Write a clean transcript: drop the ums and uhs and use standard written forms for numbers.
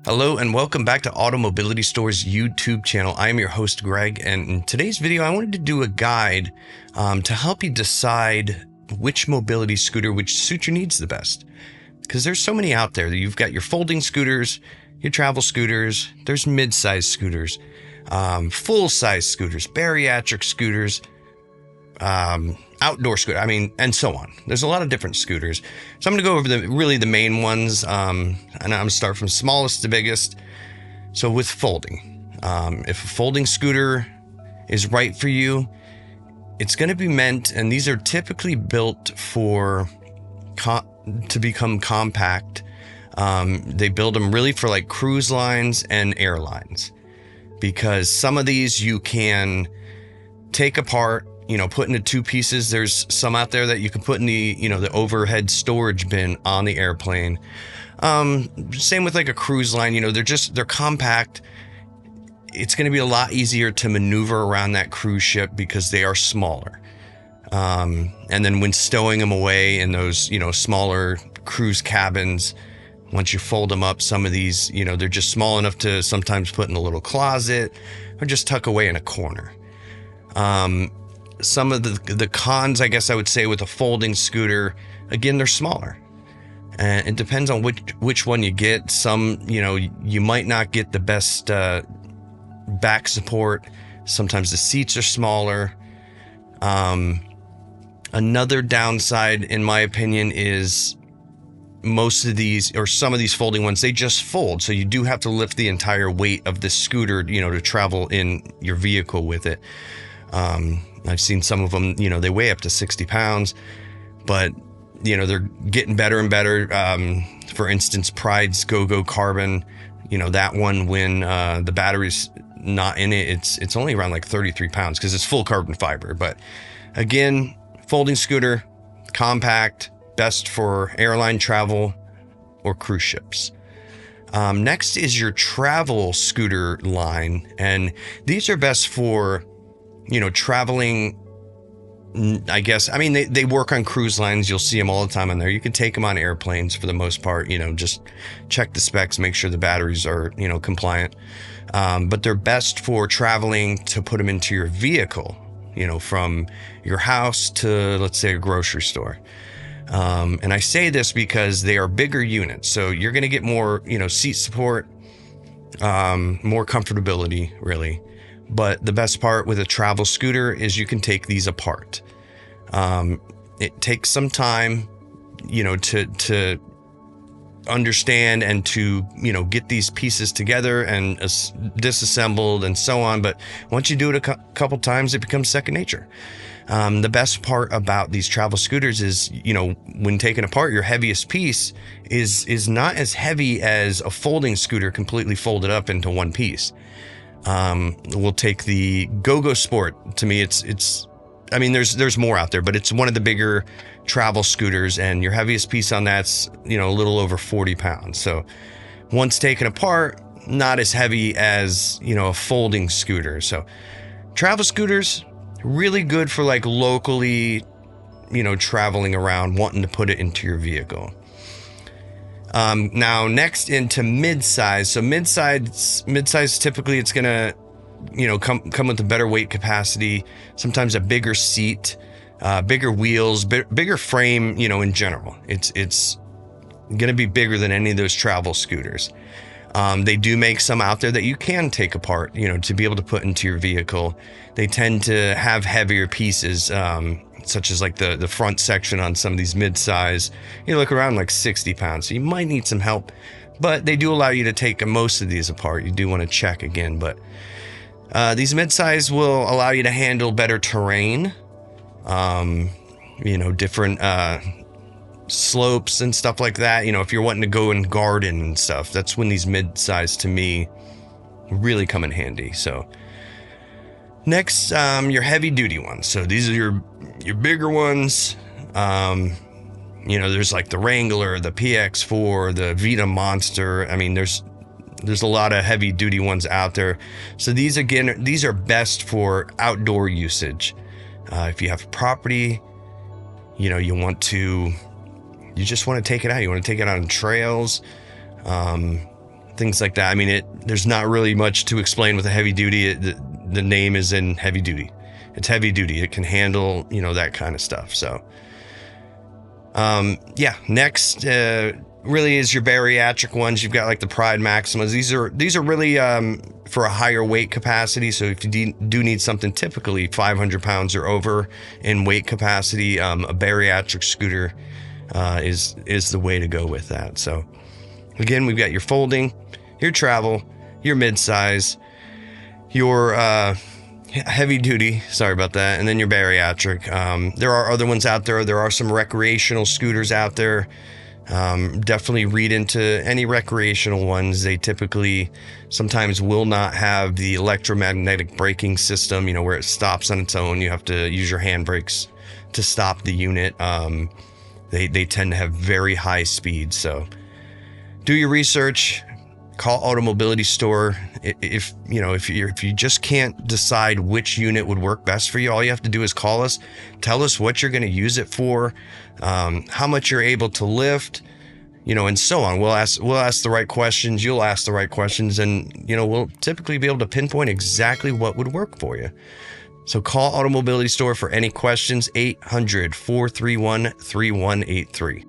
Hello and welcome back to AutoMobility Store's YouTube channel. I am your host Greg, and in today's video I wanted to do a guide to help you decide which mobility scooter which suits your needs the best. Because there's so many out there. You've got your folding scooters, your travel scooters, there's mid-size scooters, full-size scooters, bariatric scooters, outdoor scooter, and so on. There's a lot of different scooters. So I'm going to go over the main ones, and I'm going to start from smallest to biggest. So with folding, if a folding scooter is right for you, it's going to be meant, and these are typically built for to become compact. They build them really for like cruise lines and airlines, because some of these you can take apart, put into two pieces. There's some out there that you can put in the overhead storage bin on the airplane. Same with like a cruise line, they're compact. It's going to be a lot easier to maneuver around that cruise ship because they are smaller. And then when stowing them away in those, smaller cruise cabins, once you fold them up, some of these, they're just small enough to sometimes put in a little closet or just tuck away in a corner. Some of the cons, I guess I would say, with a folding scooter, again, they're smaller. And it depends on which one you get. Some, you might not get the best back support. Sometimes the seats are smaller. Another downside, in my opinion, is most of these, or some of these folding ones, they just fold. So you do have to lift the entire weight of the scooter, to travel in your vehicle with it. I've seen some of them, they weigh up to 60 pounds, but, they're getting better and better. For instance, Pride's Go-Go Carbon, that one, when the battery's not in it, it's only around like 33 pounds because it's full carbon fiber. But again, folding scooter, compact, best for airline travel or cruise ships. Next is your travel scooter line, and these are best for traveling, I guess. They work on cruise lines. You'll see them all the time on there. You can take them on airplanes for the most part, just check the specs, make sure the batteries are, compliant. But they're best for traveling to put them into your vehicle, from your house to, let's say, a grocery store. And I say this because they are bigger units. So you're going to get more, seat support, more comfortability, really. But the best part with a travel scooter is you can take these apart. It takes some time, to understand and to, get these pieces together and disassembled and so on. But once you do it a couple times, it becomes second nature. The best part about these travel scooters is, when taken apart, your heaviest piece is not as heavy as a folding scooter completely folded up into one piece. We'll take the Go-Go Sport. To me, there's more out there, but it's one of the bigger travel scooters, and your heaviest piece on that's, a little over 40 pounds. So once taken apart, not as heavy as, a folding scooter. So travel scooters, really good for like locally, traveling around, wanting to put it into your vehicle. Now next into mid-size. So mid-size typically it's gonna, come with a better weight capacity, sometimes a bigger seat, bigger wheels, bigger frame, in general. It's gonna be bigger than any of those travel scooters. They do make some out there that you can take apart, to be able to put into your vehicle. They tend to have heavier pieces, such as like the front section on some of these mid-size, look around like 60 pounds. So you might need some help, but they do allow you to take most of these apart. You do want to check again, but these mid-size will allow you to handle better terrain, different slopes and stuff like that. If you're wanting to go and garden and stuff, that's when these mid-size to me really come in handy. So next, your heavy duty ones. So these are your bigger ones. There's like the Wrangler, the PX4, the Vita Monster. There's a lot of heavy duty ones out there. So these are best for outdoor usage. If you have property, you just want to take it out. You want to take it on trails. things like that. I mean, there's not really much to explain with a heavy duty. The name is in heavy duty. It's heavy duty. It can handle, you know, that kind of stuff. So, yeah, next, really is your bariatric ones. You've got like the Pride Maximas. These are really, for a higher weight capacity. So if you do need something typically 500 pounds or over in weight capacity, a bariatric scooter, is the way to go with that. So again, we've got your folding, your travel, your midsize, your, heavy duty, sorry about that, and then your bariatric. There are other ones out there. There are some recreational scooters out there. Definitely read into any recreational ones. They typically sometimes will not have the electromagnetic braking system, you know, where it stops on its own. You have to use your handbrakes to stop the unit. They tend to have very high speed. So do your research. Call AutoMobility store. If you just can't decide which unit would work best for you, all you have to do is call us, tell us what you're going to use it for, how much you're able to lift, you know, and so on. We'll ask the right questions. You'll ask the right questions, and, you know, we'll typically be able to pinpoint exactly what would work for you. So call AutoMobility store for any questions. 800-431-3183.